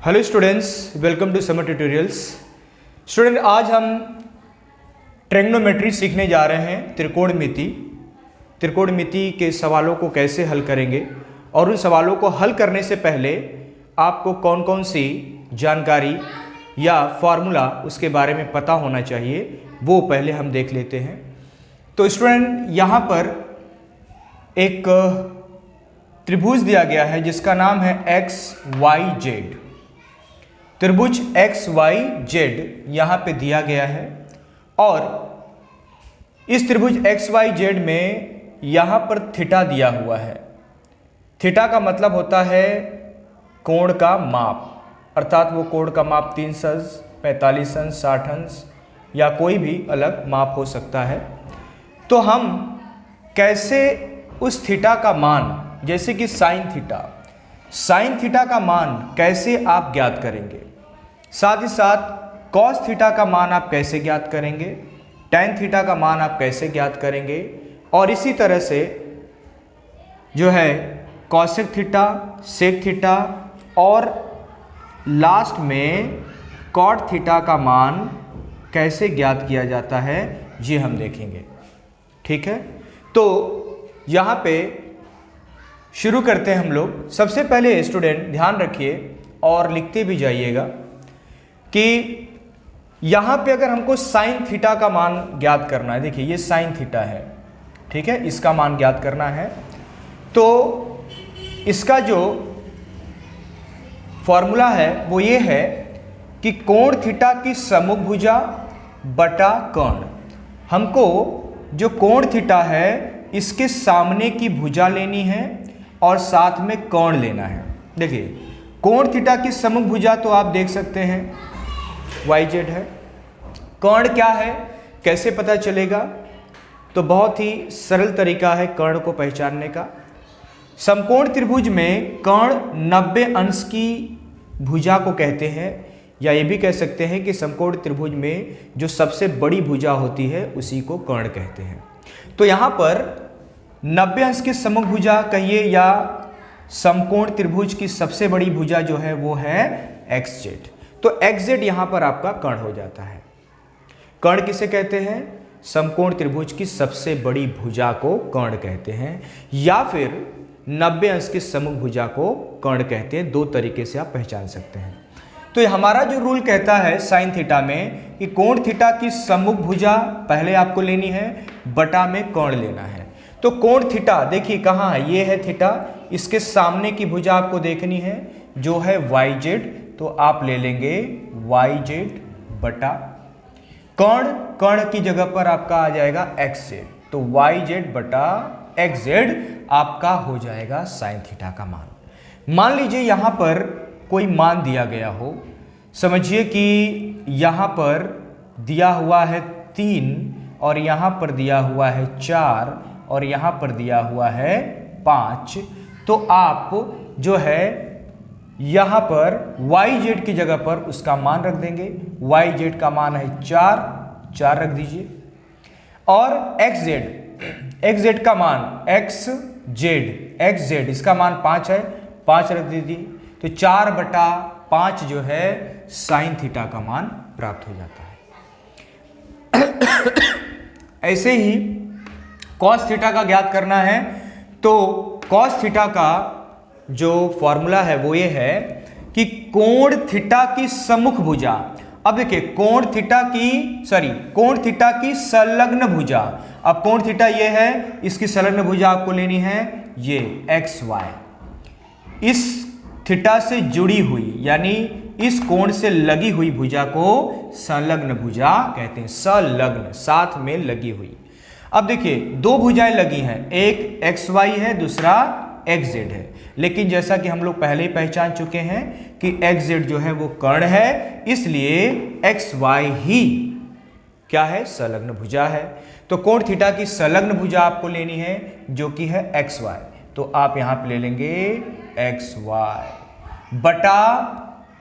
Hello students, welcome to Samar tutorials. Student, आज हम trigonometry सीखने जा रहे हैं। त्रिकोणमिति के सवालों को कैसे हल करेंगे और उन सवालों को हल करने से पहले आपको कौन कौन सी जानकारी या फॉर्मूला उसके बारे में पता होना चाहिए, वो पहले हम देख लेते हैं। तो स्टूडेंट, यहाँ पर एक त्रिभुज दिया गया है जिसका नाम है XYZ। त्रिभुज XYZ यहाँ पे दिया गया है और इस त्रिभुज XYZ में यहाँ पर थीटा दिया हुआ है। थीटा का मतलब होता है कोण का माप, अर्थात वो कोण का माप 30 अंश, 45 अंश, 60 अंश या कोई भी अलग माप हो सकता है। तो हम कैसे उस थीटा का मान, जैसे कि साइन थीटा का मान कैसे आप ज्ञात करेंगे, साथ ही साथ कॉस थीटा का मान आप कैसे ज्ञात करेंगे, टैन थीटा का मान आप कैसे ज्ञात करेंगे, और इसी तरह से जो है कॉसेक थीटा, सेक थीटा और लास्ट में कॉट थीटा का मान कैसे ज्ञात किया जाता है, ये हम देखेंगे। ठीक है, तो यहाँ पे शुरू करते हैं हम लोग। सबसे पहले स्टूडेंट ध्यान रखिए और लिखते भी जाइएगा कि यहाँ पे अगर हमको साइन थीटा का मान ज्ञात करना है, देखिए ये साइन थीटा है, ठीक है, इसका मान ज्ञात करना है। तो इसका जो फॉर्मूला है वो ये है कि कोण थीटा की समभुजा बटा कर्ण। हमको जो कोण थीटा है इसके सामने की भुजा लेनी है और साथ में कोण लेना है। देखिए कोण थीटा की समभुजा तो आप देख सकते हैं YZ है। कर्ण क्या है, कैसे पता चलेगा? तो बहुत ही सरल तरीका है कर्ण को पहचानने का। समकोण त्रिभुज में कर्ण 90 अंश की भुजा को कहते हैं, या ये भी कह सकते हैं कि समकोण त्रिभुज में जो सबसे बड़ी भुजा होती है उसी को कर्ण कहते हैं। तो यहाँ पर 90 अंश की समभुजा कहिए या समकोण त्रिभुज की सबसे बड़ी भुजा जो है वो है XZ। तो XZ यहाँ पर आपका कर्ण हो जाता है। कर्ण किसे कहते हैं? समकोण त्रिभुज की सबसे बड़ी भुजा को कर्ण कहते हैं, या फिर 90 अंश की समभुजा को कर्ण कहते हैं। दो तरीके से आप पहचान सकते हैं। तो ये हमारा जो रूल कहता है साइन थीटा में कि कोण थीटा की समभुजा पहले आपको लेनी है, बटा में कर्ण लेना है। तो कोण थीटा देखिए कहाँ है, ये है थीटा, इसके सामने की भुजा आपको देखनी है जो है YZ। तो आप ले लेंगे YZ बटा कर्ण की जगह पर आपका आ जाएगा XZ। तो YZ बटा XZ आपका हो जाएगा साइन थीटा का मान। मान लीजिए यहाँ पर कोई मान दिया गया हो, समझिए कि यहाँ पर दिया हुआ है 3 और यहाँ पर दिया हुआ है 4 और यहाँ पर दिया हुआ है 5। तो आप जो है यहाँ पर YZ की जगह पर उसका मान रख देंगे। YZ का मान है 4 रख दीजिए, और XZ का मान XZ इसका मान 5 है, 5 रख दीजिए। तो 4 बटा 5 जो है साइन थीटा का मान प्राप्त हो जाता है। ऐसे ही कॉस थीटा का ज्ञात करना है। तो कॉस थीटा का जो फॉर्मूला है वो ये है कि कोण थीटा की सम्मुख भुजा। अब देखिए कोण थीटा की संलग्न भुजा। अब कोण थीटा ये है, इसकी संलग्न भुजा आपको लेनी है ये XY। इस थीटा से जुड़ी हुई यानी इस कोण से लगी हुई भुजा को संलग्न भुजा कहते हैं। संलग्न, साथ में लगी हुई। अब देखिए दो भुजाएं लगी हैं, एक XY है, दूसरा XZ है। लेकिन जैसा कि हम लोग पहले ही पहचान चुके हैं कि XZ जो है वो कर्ण है, इसलिए XY ही क्या है, संलग्न भुजा है। तो कोण थीटा की संलग्न भुजा आपको लेनी है जो कि है XY। तो आप यहां पे ले लेंगे XY बटा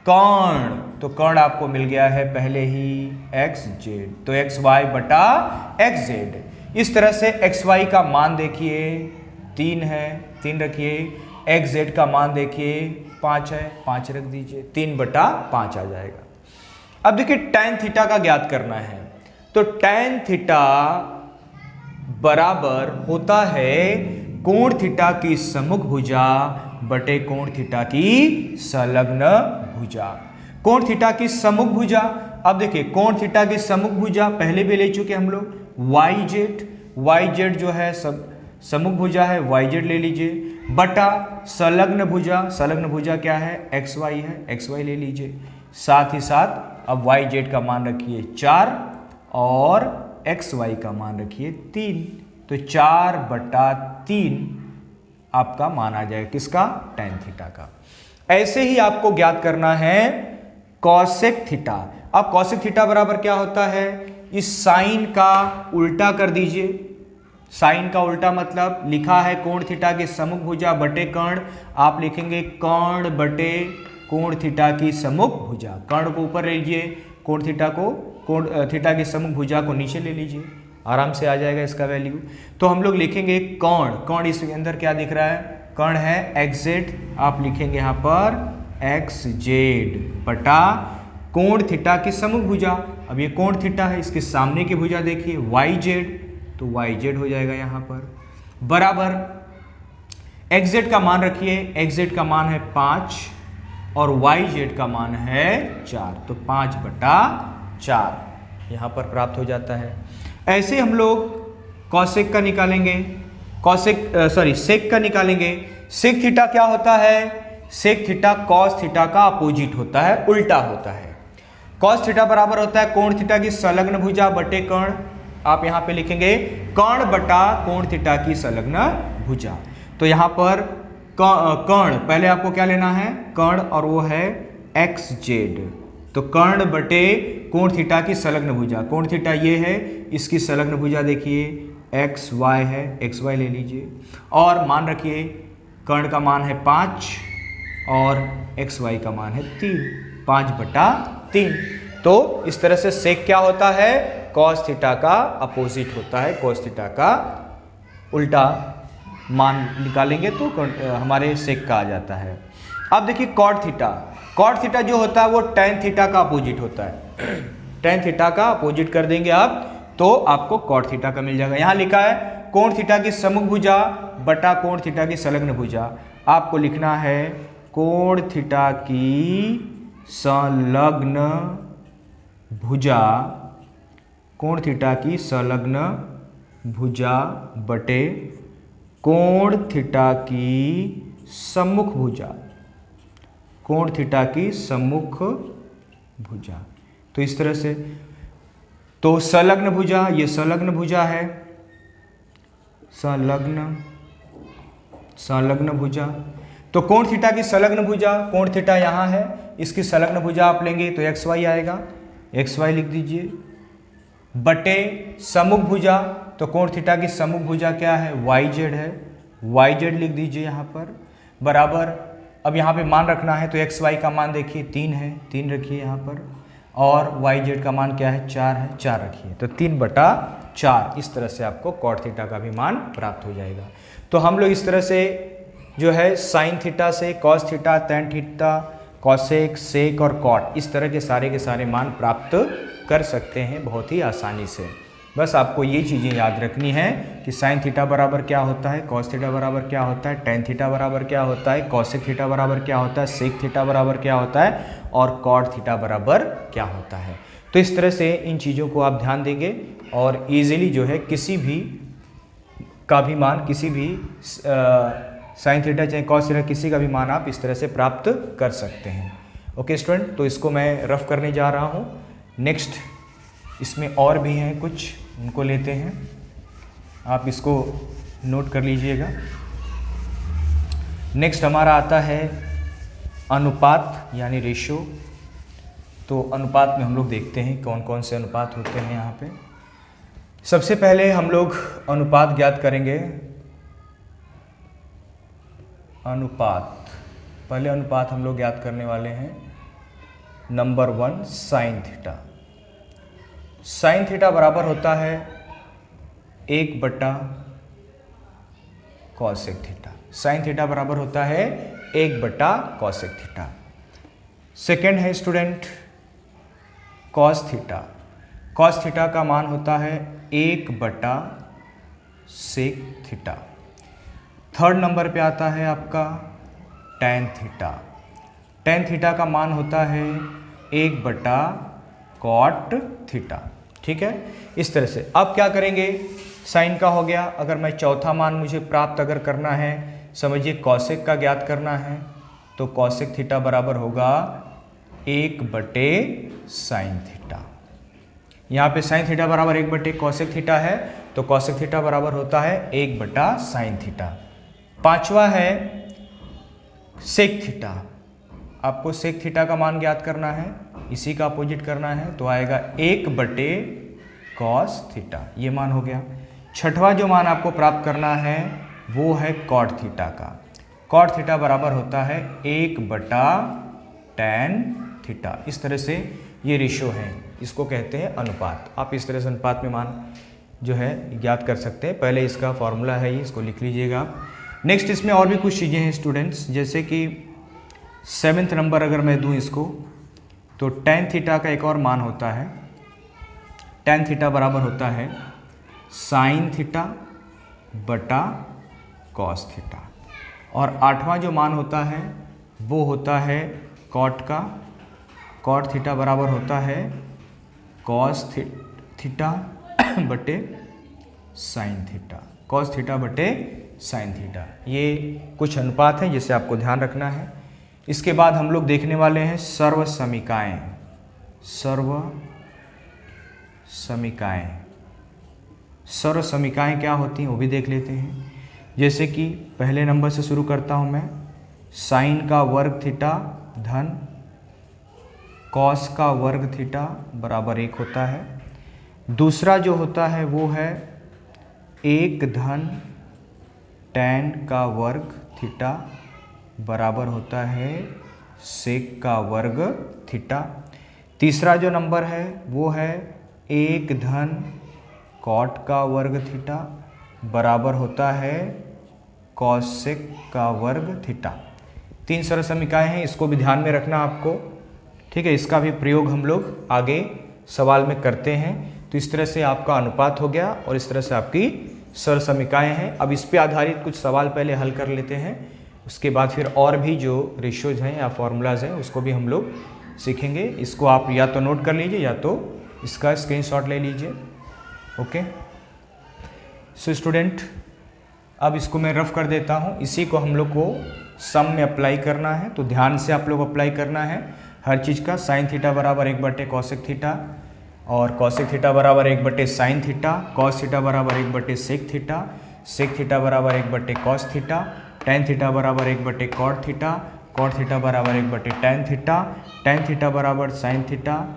कर्ण। तो कर्ण आपको मिल गया है पहले ही XZ। तो XY बटा XZ। इस तरह से XY का मान देखिए 3 है, 3 रखिए। एक्स जेड का मान देखिए 5 है, 5 रख दीजिए, 3/5 आ जाएगा। अब देखिए tan थीटा का ज्ञात करना है, तो tan थीटा बराबर होता है कोण थीटा की सम्मुख भुजा बटे कोण थीटा की संलग्न भुजा। कोण थीटा की सम्मुख भुजा, अब देखिए कोण थीटा की सम्मुख भुजा पहले भी ले चुके हम लोग, वाई जेड जो है सब सम्मुख भुजा है, वाई जेड ले लीजिए, बटा संलग्न भुजा क्या है, एक्स वाई है, एक्स वाई ले लीजिए। साथ ही साथ अब वाई जेड का मान रखिए 4 और एक्स वाई का मान रखिए 3, तो 4/3 आपका मान आ जाएगा किसका, tan थीटा का। ऐसे ही आपको ज्ञात करना है कॉसेक थीटा। अब कॉसेक थीटा बराबर क्या होता है, इस साइन का उल्टा कर दीजिए। साइन का उल्टा मतलब लिखा है कोण थीटा की सम्मुख भुजा बटे कर्ण, आप लिखेंगे कर्ण बटे कोण थीटा की सम्मुख भुजा। कर्ण को ऊपर ले लीजिए, कोण थीटा की सम्मुख भुजा को नीचे ले लीजिए, आराम से आ जाएगा इसका वैल्यू। तो हम लोग लिखेंगे कर्ण इसके अंदर क्या दिख रहा है, कर्ण है एक्स जेड, आप लिखेंगे यहाँ पर एक्स जेड बटा कोण थीटा की सम्मुख भुजा। अब ये कोण थीटा है, इसके सामने की भुजा देखिए वाई जेड, तो वाई जेड हो जाएगा यहाँ पर, बराबर एक्स जेड का मान रखिए, एक्स जेड का मान है 5 और वाई जेड का मान है 4, तो 5/4 यहाँ पर प्राप्त हो जाता है। ऐसे हम लोग कॉसेक का निकालेंगे, सेक का निकालेंगे। सेक थीटा क्या होता है, सेक थीटा कॉस थीटा का अपोजिट होता है, उल्टा होता है। कॉस थीटा बराबर होता है कोण थीटा की संलग्न भुजा बटे कर्ण, आप यहां पे लिखेंगे कर्ण बटा कोण थीटा की संलग्न भुजा। तो यहां पर कर्ण पहले आपको क्या लेना है, कर्ण, और वो है एक्स जेड, तो कर्ण बटे कोण थीटा की संलग्न भुजा। कोण थीटा ये है, इसकी संलग्न भुजा देखिए एक्स वाई है, एक्स वाई ले लीजिए, और मान रखिए कर्ण का मान है 5 और एक्स वाई का मान है 3, 5/3। तो इस तरह से सेक क्या होता है, कॉस थीटा का अपोजिट होता है, कॉस थीटा का उल्टा मान निकालेंगे तो हमारे सेक का आ जाता है। अब देखिए कॉट थीटा जो होता है वो tan थीटा का अपोजिट होता है। tan थीटा का अपोजिट कर देंगे आप तो आपको कॉट थीटा का मिल जाएगा। यहां लिखा है कोण थीटा की सम्मुख भुजा बटा कोण थीटा की संलग्न भुजा, आपको लिखना है कोण थीटा की संलग्न भुजा, कोण थीटा की संलग्न भुजा बटे कोण थीटा की सम्मुख भुजा, कोण थीटा की सम्मुख भुजा। तो इस तरह से, तो संलग्न भुजा, ये संलग्न भुजा है, संलग्न भुजा, तो कोण थीटा की संलग्न भुजा, कोण थीटा यहाँ है, इसकी संलग्न भुजा आप लेंगे तो एक्स वाई आएगा, एक्स वाई लिख दीजिए, बटे सम्मुख भुजा, तो कोण थीटा की सम्मुख भुजा क्या है, वाई जेड है, वाई जेड लिख दीजिए यहाँ पर, बराबर अब यहाँ पे मान रखना है तो एक्स वाई का मान देखिए 3 है, 3 रखिए यहाँ पर, और वाई जेड का मान क्या है, 4 है, 4 रखिए, तो 3/4। इस तरह से आपको कॉट थीटा का भी मान प्राप्त हो जाएगा। तो हम लोग इस तरह से जो है साइन थीटा से cos theta, tan theta, cosec, sec और कॉट, इस तरह के सारे मान प्राप्त कर सकते हैं बहुत ही आसानी से। बस आपको ये चीज़ें याद रखनी है कि साइन थीटा बराबर क्या होता है, कॉस थीटा बराबर क्या होता है, टैन थीटा बराबर क्या होता है, कॉसेक थीटा बराबर क्या होता है, सेक थीटा बराबर क्या होता है, और कॉट थीटा बराबर क्या होता है। तो इस तरह से इन चीज़ों को आप ध्यान देंगे और इजीली जो है किसी भी का भी मान, किसी भी साइन थीटा चाहे कॉस थीटा, किसी का भी मान आप इस तरह से प्राप्त कर सकते हैं। ओके स्टूडेंट, तो इसको मैं रफ करने जा रहा हूँ। नेक्स्ट इसमें और भी हैं कुछ, उनको लेते हैं, आप इसको नोट कर लीजिएगा। नेक्स्ट हमारा आता है अनुपात यानी रेशो। तो अनुपात में हम लोग देखते हैं कौन कौन से अनुपात होते हैं यहाँ पे। सबसे पहले हम लोग अनुपात ज्ञात करेंगे। अनुपात, पहले अनुपात हम लोग ज्ञात करने वाले हैं number 1 sine theta. Sign theta बराबर होता है 1/कॉसेक थीटा। साइन थीटा बराबर होता है 1/cosec थीटा। सेकेंड है student cos theta. cos theta का मान होता है 1/sec थीटा। थर्ड नंबर पे आता है आपका tan थीटा। tan थीटा का मान होता है 1/cot थीटा। ठीक है, इस तरह से। अब क्या करेंगे, साइन का हो गया। अगर मैं चौथा मान मुझे प्राप्त अगर करना है, समझिए कॉसेक का ज्ञात करना है, तो कॉसेक थीटा बराबर होगा 1/sin थीटा। यहाँ पे साइन थीटा बराबर 1/cosec थीटा है, तो कॉसेक थीटा बराबर होता है 1/sin थीटा। पांचवा है सेक थीटा। आपको सेक थीटा का मान ज्ञात करना है, इसी का अपोजिट करना है, तो आएगा 1/cos थीटा, ये मान हो गया। छठवां जो मान आपको प्राप्त करना है वो है कॉट थीटा का। कॉट थीटा बराबर होता है 1/tan थीटा। इस तरह से ये रेशियो है, इसको कहते हैं अनुपात। आप इस तरह से अनुपात में मान जो है ज्ञात कर सकते हैं। पहले इसका फॉर्मूला है, इसको लिख लीजिएगा आप। नेक्स्ट इसमें और भी कुछ चीज़ें हैं स्टूडेंट्स, जैसे कि 7th नंबर अगर मैं दूं इसको, तो tan थीटा का एक और मान होता है। tan थीटा बराबर होता है sin थीटा बटा cos थीटा। और 8वां जो मान होता है वो होता है cot का। cot थीटा बराबर होता है cos थीटा बटे sin थीटा। cos थीटा बटे sin थीटा। ये कुछ अनुपात हैं जिसे आपको ध्यान रखना है। इसके बाद हम लोग देखने वाले हैं सर्व समीकाएं। सर्व समीकाएं, सर्व समीकाएं क्या होती हैं वो भी देख लेते हैं। जैसे कि पहले नंबर से शुरू करता हूं मैं, साइन का वर्ग थीटा धन कॉस का वर्ग थीटा बराबर 1 होता है। दूसरा जो होता है वो है 1 धन tan का वर्ग थीटा बराबर होता है सेक का वर्ग थीटा। तीसरा जो नंबर है वो है 1 धन कॉट का वर्ग थीटा बराबर होता है कॉसेक का वर्ग थीटा। 3 सरल समीकाएं हैं, इसको भी ध्यान में रखना आपको। ठीक है, इसका भी प्रयोग हम लोग आगे सवाल में करते हैं। तो इस तरह से आपका अनुपात हो गया और इस तरह से आपकी सरल समीकाएं हैं। अब इस पे आधारित कुछ सवाल पहले हल कर लेते हैं, उसके बाद फिर और भी जो रेशियोज हैं या फॉर्मूलाज हैं उसको भी हम लोग सीखेंगे। इसको आप या तो नोट कर लीजिए या तो इसका स्क्रीनशॉट ले लीजिए। ओके, सो स्टूडेंट, अब इसको मैं रफ कर देता हूँ। इसी को हम लोग को सम में अप्लाई करना है, तो ध्यान से आप लोग अप्लाई करना है हर चीज़ का। साइन थीटा बराबर 1/cosec थीटा और cosec थीटा बराबर 1/sin थीटा, cos थीटा बराबर 1/sec थीटा, sec थीटा बराबर 1/cos थीटा, tan थीटा बराबर 1/cot थीटा, cot थीटा बराबर 1/tan थीटा, tan थीटा बराबर sin थीटा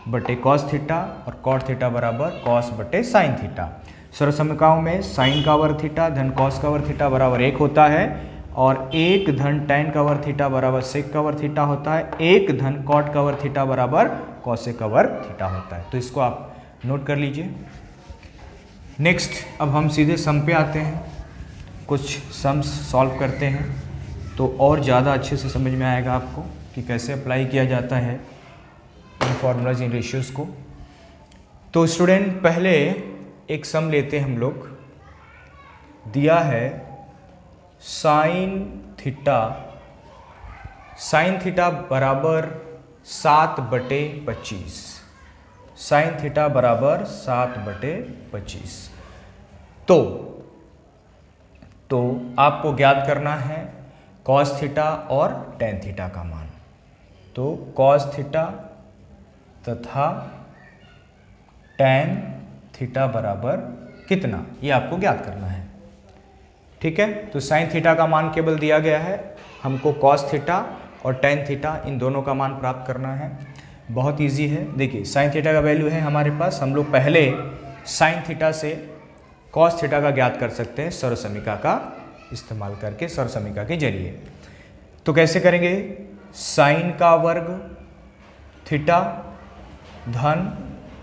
बटे cos थीटा और cot थीटा बराबर cos बटे sin थीटा। सरल समीकरणों में साइन का वर्ग थीटा धन cos का वर्ग थीटा बराबर 1 होता है और 1 धन tan का वर्ग थीटा बराबर sec का वर्ग थीटा होता है। 1 धन cot का वर्ग थीटा बराबर cosec का वर्ग थीटा होता है। तो इसको आप नोट कर लीजिए। नेक्स्ट, अब हम सीधे सम पे आते हैं। कुछ सम्स सॉल्व करते हैं तो और ज़्यादा अच्छे से समझ में आएगा आपको कि कैसे अप्लाई किया जाता है इन फॉर्मूलाज, इन रेशियोज़ को। तो स्टूडेंट, पहले एक सम लेते हैं हम लोग। दिया है साइन थीटा बराबर 7/25। साइन थीटा बराबर 7/25। तो आपको ज्ञात करना है कॉस थीटा और टेन थीटा का मान। तो कॉस थीटा तथा टेन थीटा बराबर कितना, ये आपको ज्ञात करना है। ठीक है, तो साइन थीटा का मान केवल दिया गया है, हमको कॉस थीटा और टेन थीटा इन दोनों का मान प्राप्त करना है। बहुत इजी है। देखिए, साइन थीटा का वैल्यू है हमारे पास, हम लोग पहले साइन थीटा से कॉस थीटा का ज्ञात कर सकते हैं सरल समीकरण का इस्तेमाल करके, सरल समीकरण के जरिए। तो कैसे करेंगे, साइन का वर्ग थीटा धन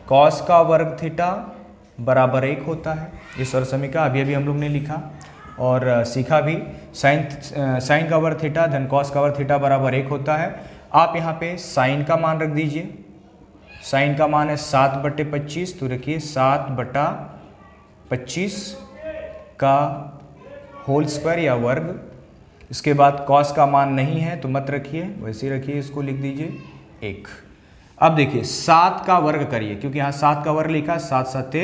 कॉस का वर्ग थीटा बराबर 1 होता है। ये सरल समीकरण अभी हम लोग ने लिखा और सीखा भी। साइन का वर्ग थीटा धन कॉस का वर्ग थीटा बराबर 1 होता है। आप यहाँ पे साइन का मान रख दीजिए, साइन का मान है 7/25, तो रखिए 7/25 का होल स्क्वायर या वर्ग। इसके बाद कॉस का मान नहीं है तो मत रखिए, वैसे ही रखिए, इसको लिख दीजिए 1। अब देखिए 7 का वर्ग करिए, क्योंकि यहाँ 7 का वर्ग लिखा, 7 7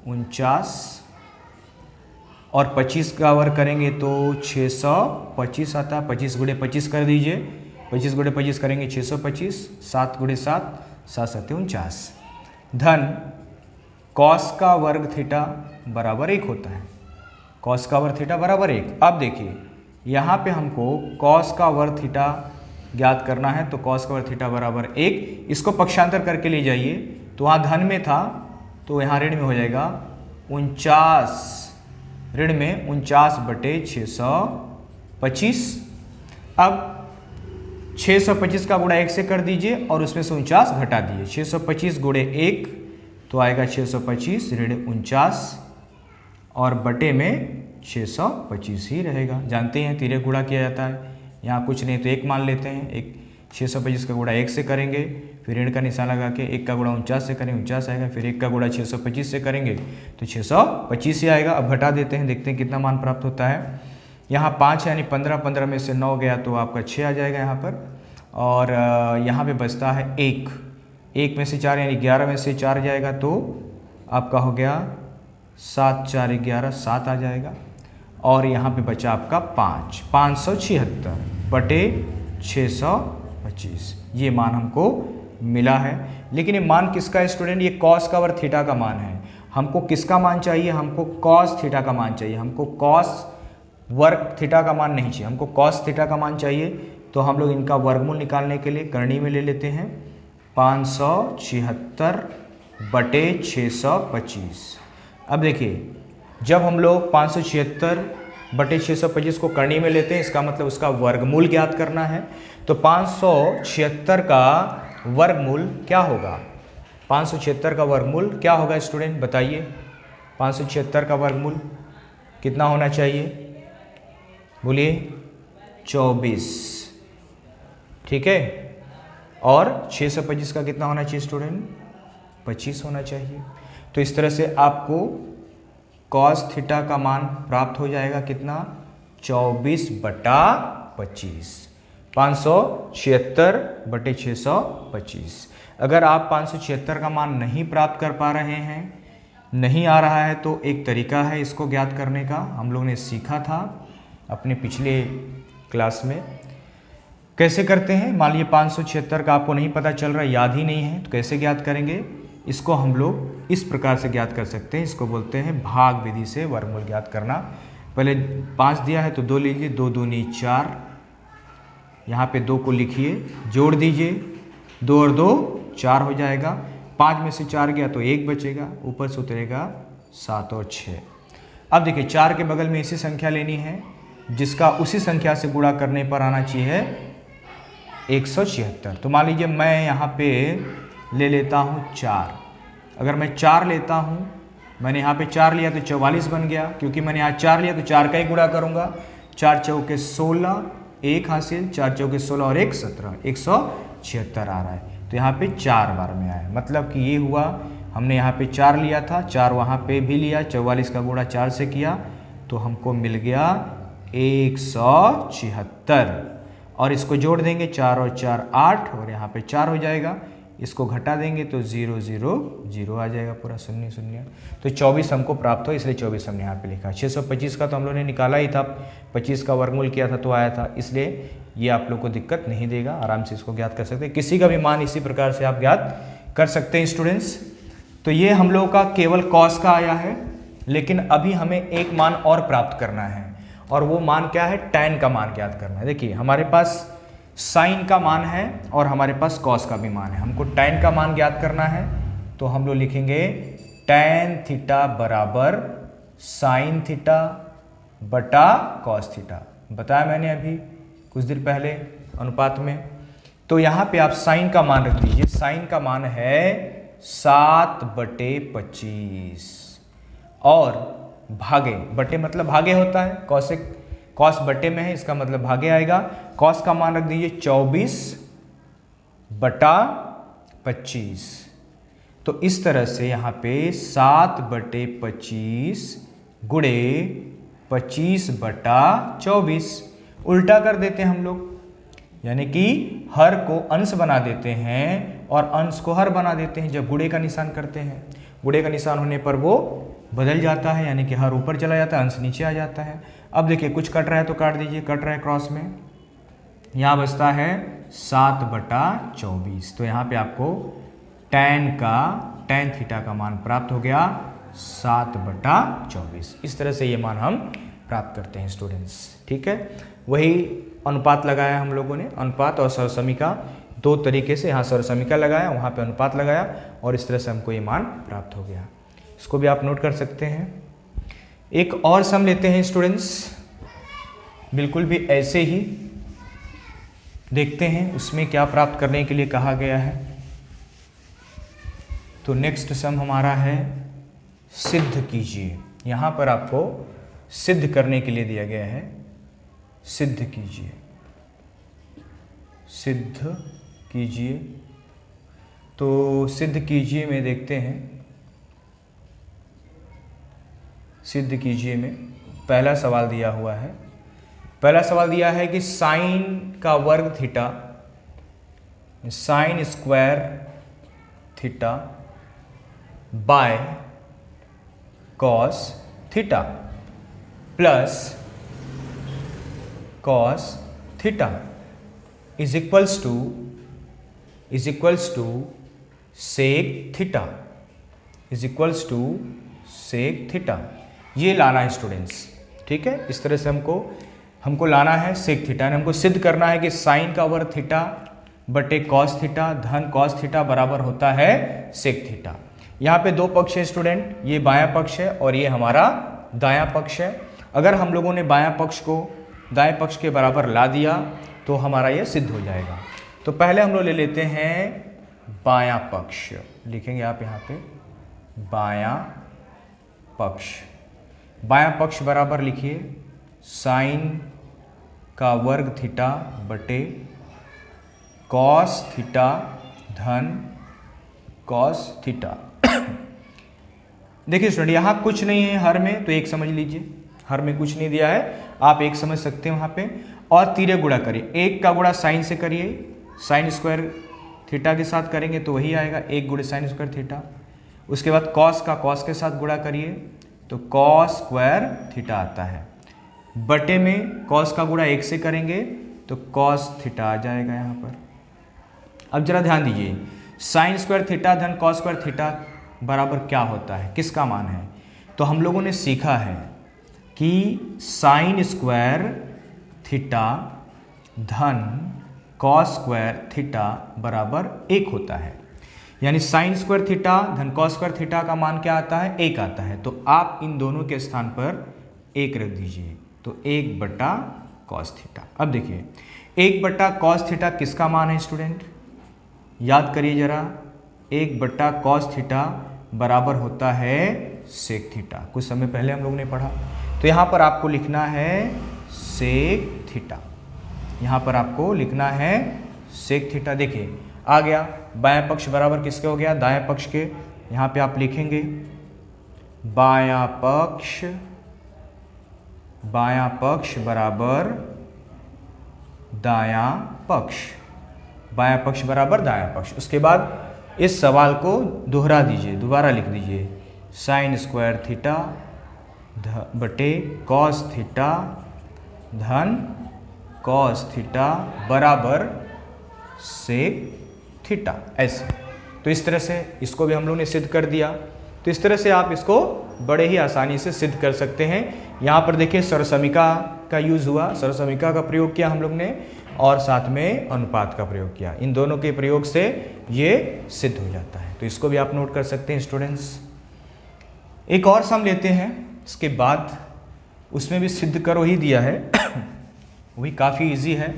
49 और 25 का वर्ग करेंगे तो 625 आता है। 25 × 25 कर दीजिए, 25 × 25 करेंगे 625, 7 × 7 7 7 49 धन कॉस का वर्ग थीटा बराबर 1 होता है। कॉस का वर्ग थीटा बराबर 1। अब देखिए यहाँ पे हमको कॉस का वर्ग थीटा ज्ञात करना है, तो कॉस का वर्ग थीटा बराबर 1। इसको पक्षांतर करके ले जाइए, तो वहाँ धन में था तो यहाँ ऋण में हो जाएगा 49, ऋण में 49/625। अब 625 का गुणा 1 से कर दीजिए और उसमें से 49 घटा दीजिए। 625 × 1 तो आएगा 625 ऋण 49 और बटे में 625 ही रहेगा। जानते हैं तिर्यक गुणा किया जाता है, यहाँ कुछ नहीं तो 1 मान लेते हैं। एक 625 का गुणा 1 से करेंगे, फिर ऋण का निशान लगा के 1 का गुणा 49 से करेंगे, 49 आएगा, फिर 1 का गुणा 625 से करेंगे तो 625 ही आएगा। अब घटा देते हैं, देखते हैं कितना मान प्राप्त होता है। यहाँ 5 यानी 15, 15 में से 9 गया तो आपका 6 आ जाएगा यहाँ पर। और यहाँ पे बचता है 1, 1 में से 4 यानी 11 में से 4 जाएगा तो आपका हो गया 7 4 11 7 आ जाएगा। और यहाँ पे बचा आपका 5, 576/625 ये मान हमको मिला है। लेकिन ये मान किसका है स्टूडेंट? ये कॉस का वर्ग थीटा का मान है। हमको किसका मान चाहिए? हमको कॉस थीटा का मान चाहिए। हमको कॉस वर्ग थीटा का मान नहीं चाहिए, हमको कॉस थीटा का मान चाहिए। तो हम लोग इनका वर्गमूल निकालने के लिए करनी में ले लेते हैं 576/625। अब देखिए जब हम लोग 576/625 को करनी में लेते हैं, इसका मतलब उसका वर्गमूल ज्ञात करना है। तो 576 का वर्गमूल क्या होगा? 576 का वर्गमूल क्या होगा स्टूडेंट बताइए? 576 का वर्गमूल कितना होना चाहिए? बोलिए 24, ठीक है। और 625 का कितना होना चाहिए स्टूडेंट? 25 होना चाहिए। तो इस तरह से आपको कॉस थीटा का मान प्राप्त हो जाएगा कितना? 24/25, 576/625। अगर आप 576 का मान नहीं प्राप्त कर पा रहे हैं, नहीं आ रहा है, तो एक तरीका है इसको ज्ञात करने का, हम लोग ने सीखा था अपने पिछले क्लास में। कैसे करते हैं? मान लीजिए 576 का आपको नहीं पता चल रहा, याद ही नहीं है, तो कैसे ज्ञात करेंगे? इसको हम लोग इस प्रकार से ज्ञात कर सकते हैं। इसको बोलते हैं भाग विधि से वर्गमूल ज्ञात करना। पहले 5 दिया है तो 2 लीजिए, 2 दूनी 4, यहाँ पे 2 को लिखिए, जोड़ दीजिए, 2 और 2 4 हो जाएगा। 5 में से 4 गया तो 1 बचेगा, ऊपर से उतरेगा 7 और 6। अब देखिए 4 के बगल में ऐसी संख्या लेनी है जिसका उसी संख्या से गुणा करने पर आना चाहिए 176। तो मान लीजिए मैं यहाँ पे ले लेता हूँ 4। अगर मैं 4 लेता हूँ, मैंने यहाँ पे 4 लिया तो 44 बन गया, क्योंकि मैंने यहाँ 4 लिया तो 4 का ही गुणा करूँगा। 4 चौके 16, 1 हासिल, 4 चौके 16 और 1 17, 176 आ रहा है। तो यहाँ पे 4 बार में आया, मतलब कि ये हुआ, हमने यहाँ पे 4 लिया था, 4 वहाँ पे भी लिया, 44 का गुणा 4 से किया तो हमको मिल गया 176। और इसको जोड़ देंगे, 4 और 4 8, और यहाँ पे 4 हो जाएगा। इसको घटा देंगे तो 0 0 0 आ जाएगा, पूरा 0 0। तो 24 हमको प्राप्त हो, इसलिए 24 हमने यहाँ पे लिखा। 625 का तो हम लोगों ने निकाला ही था, 25 का वर्गमूल किया था तो आया था, इसलिए ये आप लोग को दिक्कत नहीं देगा, आराम से इसको ज्ञात कर सकते हैं। किसी का भी मान इसी प्रकार से आप ज्ञात कर सकते हैं स्टूडेंट्स। तो ये हम लोगों का केवल कॉस का आया है, लेकिन अभी हमें एक मान और प्राप्त करना है, और वो मान क्या है? टैन का मान ज्ञात करना है। देखिए हमारे पास साइन का मान है और हमारे पास कॉस का भी मान है। हमको टैन का मान ज्ञात करना है, तो हम लोग लिखेंगे टैन थीटा बराबर साइन थीटा बटा कॉस थीटा। बताया मैंने अभी कुछ देर पहले अनुपात में। तो यहाँ पे आप साइन का मान रख दीजिए। साइन का मान है 7/25 और भागे, बटे मतलब भागे होता है, कौशिक कॉस बटे में है, इसका मतलब भागे आएगा। कॉस का मान रख दीजिए 24/25। तो इस तरह से यहाँ पे 7/25 गुणे 25/24 उल्टा कर देते हैं हम लोग, यानी कि हर को अंश बना देते हैं और अंश को हर बना देते हैं। जब गुणे का निशान करते हैं, गुणे का निशान होने पर वो बदल जाता है, यानी कि हर ऊपर चला जाता है, अंश नीचे आ जाता है। अब देखिए कुछ कट रहा है तो काट दीजिए, कट रहा है क्रॉस में, यहाँ बचता है 7/24। तो यहाँ पे आपको tan थीटा का मान प्राप्त हो गया 7/24। इस तरह से ये मान हम प्राप्त करते हैं स्टूडेंट्स, ठीक है। वही अनुपात लगाया हम लोगों ने, अनुपात और सरसमीका दो तरीके से, यहाँ सरसमीका लगाया, वहाँ पे अनुपात लगाया और इस तरह से हमको ये मान प्राप्त हो गया। इसको भी आप नोट कर सकते हैं। एक और सम लेते हैं स्टूडेंट्स, बिल्कुल भी ऐसे ही देखते हैं उसमें क्या प्राप्त करने के लिए कहा गया है। तो नेक्स्ट सम हमारा है सिद्ध कीजिए। यहाँ पर आपको सिद्ध करने के लिए दिया गया है, सिद्ध कीजिए, सिद्ध कीजिए। तो सिद्ध कीजिए में देखते हैं, सिद्ध कीजिए में पहला सवाल दिया हुआ है। पहला सवाल दिया है कि साइन का वर्ग theta, sine square theta by cos theta plus cos theta is equals to sec theta, is equals to sec theta. ये लाना है स्टूडेंट्स, ठीक है। इस तरह से हमको लाना है सेक थीटा, हमको सिद्ध करना है कि साइन का वर्ग थीटा बटे कॉस थीटा धन कॉस थीटा बराबर होता है सेक थीटा। यहाँ पे दो पक्ष है स्टूडेंट, ये बायां पक्ष है और ये हमारा दायां पक्ष है। अगर हम लोगों ने बायां पक्ष को दाएं पक्ष के बराबर ला दिया तो हमारा ये सिद्ध हो जाएगा। तो पहले हम लोग ले लेते हैं बायां पक्ष, लिखेंगे आप यहाँ पे बायां पक्ष। बायां पक्ष बराबर लिखिए साइन का वर्ग थीटा बटे कॉस थीटा धन कॉस थीटा। देखिए स्टूडेंट यहाँ कुछ नहीं है हर में, तो एक समझ लीजिए, हर में कुछ नहीं दिया है, आप एक समझ सकते हैं वहाँ पे। और तीरे गुणा करिए, एक का गुणा साइन से करिए, साइन स्क्वायर थीटा के साथ करेंगे तो वही आएगा, एक गुणे साइन स्क्वायर थीटा। उसके बाद कॉस का कॉस के साथ गुणा करिए तो कॉस स्क्वायर थीटा आता है, बटे में कॉस का गुणा एक से करेंगे तो कॉस थीटा आ जाएगा यहाँ पर। अब जरा ध्यान दीजिए, साइन स्क्वायर थीटा धन कॉस स्क्वायर थीटा बराबर क्या होता है, किसका मान है। तो हम लोगों ने सीखा है कि साइन स्क्वायर थीटा धन कॉस स्क्वायर थीटा बराबर 1 होता है, यानी साइन स्क्वायर थीटा धन कॉस स्क्वायर थीटा का मान क्या आता है, 1 आता है। तो आप इन दोनों के स्थान पर 1 रख दीजिए, तो 1/कॉस थीटा। अब देखिए 1/कॉस थीटा किसका मान है स्टूडेंट, याद करिए जरा, 1/कॉस थीटा बराबर होता है सेक थीटा। कुछ समय पहले हम लोग ने पढ़ा। तो यहाँ पर आपको लिखना है सेक थीटा, यहाँ पर आपको लिखना है सेक थीटा। देखिए आ गया, बायां पक्ष बराबर किसके हो गया, दायां पक्ष के। यहाँ पे आप लिखेंगे बायां पक्ष बराबर दायां पक्ष, बायां पक्ष बराबर दायां पक्ष। उसके बाद इस सवाल को दोहरा दीजिए, दोबारा लिख दीजिए साइन स्क्वायर थीटा बटे कॉस थीटा धन कॉस थीटा बराबर सेक थीटा, ऐसे। तो इस तरह से इसको भी हम लोग ने सिद्ध कर दिया। तो इस तरह से आप इसको बड़े ही आसानी से सिद्ध कर सकते हैं। यहाँ पर देखिए सरसमीका का यूज़ हुआ, सरसमीका का प्रयोग किया हम लोग ने और साथ में अनुपात का प्रयोग किया। इन दोनों के प्रयोग से ये सिद्ध हो जाता है। तो इसको भी आप नोट कर सकते हैं स्टूडेंट्स। एक और सम लेते हैं, इसके बाद उसमें भी सिद्ध करो ही दिया है वही काफ़ी इजी है,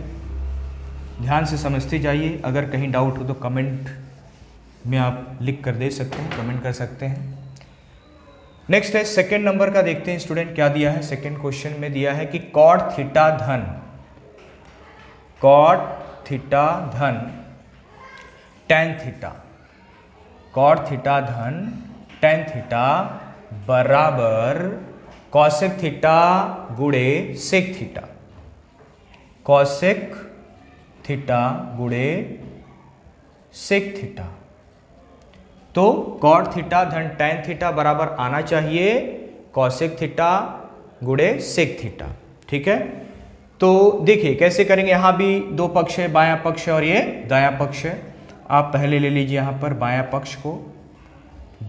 ध्यान से समझते जाइए। अगर कहीं डाउट हो तो कमेंट में आप लिख कर दे सकते हैं, कमेंट कर सकते हैं। नेक्स्ट है सेकेंड नंबर का, देखते हैं स्टूडेंट क्या दिया है। सेकेंड क्वेश्चन में दिया है कि कॉट थीटा धन टेन थीटा, कॉट थीटा धन टेन थीटा बराबर कॉसेक थीटा गुणे सेक थीटा, कॉसेक थीटा गुणे सेक थीटा। तो कॉट थीटा धन टेन थीटा बराबर आना चाहिए कॉसेक थीटा गुणे सेक थीटा। ठीक है, तो देखिए कैसे करेंगे। यहां भी दो पक्ष है, बायां पक्ष और ये दायां पक्ष है। आप पहले ले लीजिए यहां पर बायां पक्ष को,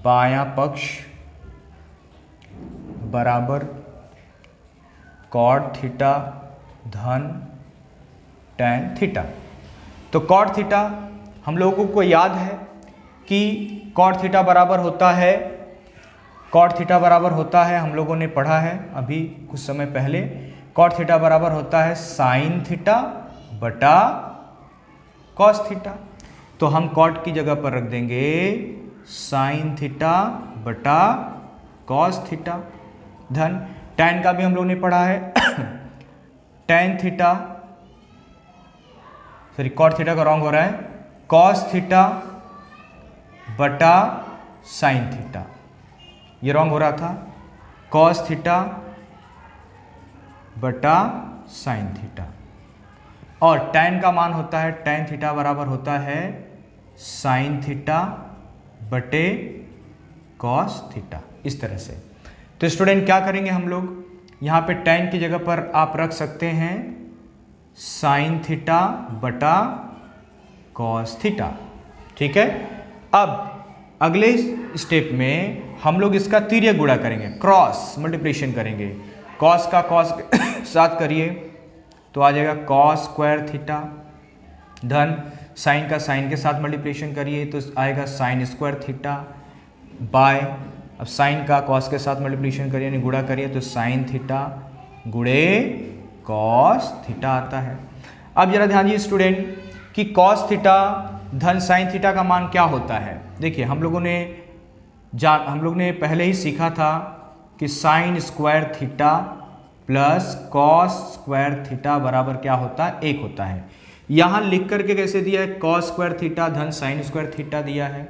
बायां पक्ष बराबर कॉट थीटा धन टेन थीटा। तो कॉट थीटा हम लोगों को याद है कि कॉट थीटा बराबर होता है, कॉट थीटा बराबर होता है, हम लोगों ने पढ़ा है अभी कुछ समय पहले, कॉट थीटा बराबर होता है साइन थीटा बटा कॉस थीटा। तो हम कॉट की जगह पर रख देंगे साइन थीटा बटा कॉस थीटा धन टैन का भी हम लोगों ने पढ़ा है tan theta, sorry cot theta का रॉन्ग हो रहा है, कॉस थीटा बटा साइन थीटा, ये रॉन्ग हो रहा था, कॉस थीटा बटा साइन थीटा। और टैन का मान होता है, टैन थीटा बराबर होता है साइन थीटा बटे कॉस थीटा, इस तरह से। तो स्टूडेंट क्या करेंगे हम लोग, यहाँ पे टैन की जगह पर आप रख सकते हैं साइन थीटा बटा कॉस थीटा। ठीक है, अब अगले स्टेप में हम लोग इसका तिर्यक गुणा करेंगे, क्रॉस मल्टीप्लिकेशन करेंगे। कॉस का कॉस के साथ करिए तो आ जाएगा कॉस स्क्वायर थीटा धन साइन का साइन के साथ मल्टीप्लिकेशन करिए तो आएगा साइन स्क्वायर थीटा बाय, अब साइन का कॉस के साथ मल्टीप्लिकेशन करिए यानी गुणा करिए तो साइन थीटा गुणे कॉस थीटा आता है। अब जरा ध्यान दीजिए स्टूडेंट कि कॉस थीटा धन साइन थीटा का मान क्या होता है। देखिए हम लोग ने पहले ही सीखा था कि sign square theta plus cos square theta बराबर क्या होता है, एक होता है। यहाँ लिख करके कैसे दिया है, कॉस स्क्वायर थीटा धन साइन स्क्वायर थीटा दिया है।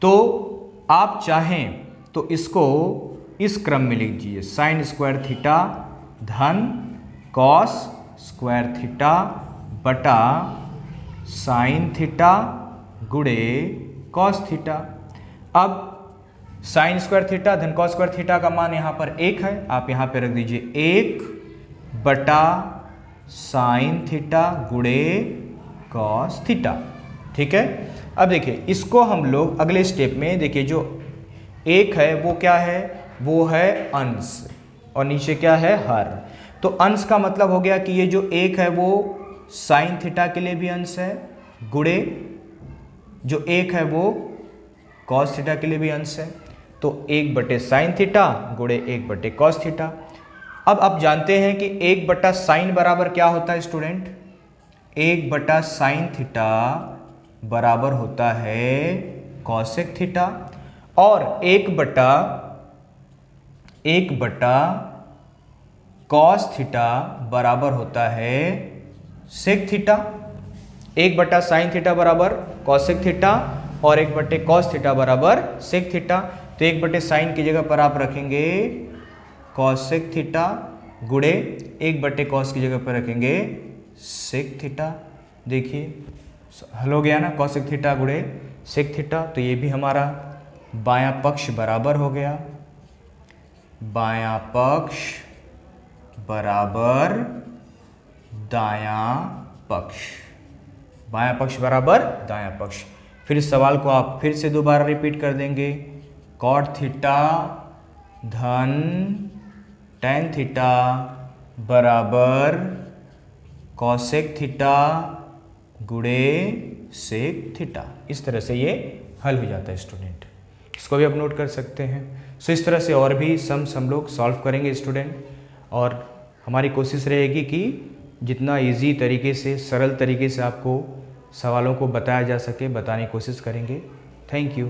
तो आप चाहें तो इसको इस क्रम में लिख दीजिए, साइन स्क्वायर थीटा धन कॉस स्क्वायर थीटा बटा साइन थीटा गुणे कॉस थीटा। अब साइन स्क्वायर थीटा धन कॉस स्क्वायर थीटा का मान यहाँ पर एक है, आप यहाँ पे रख दीजिए एक बटा साइन थीटा गुणे कॉस थीटा। ठीक है, अब देखिए इसको हम लोग अगले स्टेप में, देखिए जो एक है वो क्या है, वो है अंश और नीचे क्या है, हर। तो अंश का मतलब हो गया कि ये जो एक है वो साइन थीटा के लिए भी अंश है, गुणे जो एक है वो कॉस थीटा के लिए भी अंश है। तो एक बटे साइन थीटा गुणे एक बटे कॉस थीटा। अब आप जानते हैं कि एक बटा साइन बराबर क्या होता है स्टूडेंट, एक बटा साइन थीटा बराबर होता है कॉसेक थीटा और एक बटा कॉस थीटा बराबर होता है सेक थीटा। एक बटा साइन थीटा बराबर कॉसेक थीटा और एक बटे कॉस थीटा बराबर सेक थीटा। तो एक बटे साइन की जगह पर आप रखेंगे कॉसेक थीटा गुणे एक बटे कॉस की जगह पर रखेंगे सेक थीटा। देखिए हल हो गया ना, कॉसेक थीटा गुणे सेक थीटा। तो ये भी हमारा बायां पक्ष बराबर हो गया, बायां पक्ष बराबर दायां पक्ष, बायां पक्ष बराबर दायां पक्ष। फिर इस सवाल को आप फिर से दोबारा रिपीट कर देंगे, कॉट थीटा धन टेन थीटा बराबर कॉसेक थीटा गुणे सेक थीटा। इस तरह से ये हल हो जाता है स्टूडेंट, इसको भी आप नोट कर सकते हैं। सो इस तरह से और भी सम्स हम लोग सॉल्व करेंगे स्टूडेंट, और हमारी कोशिश रहेगी कि जितना इजी तरीके से, सरल तरीके से आपको सवालों को बताया जा सके, बताने की कोशिश करेंगे। Thank you.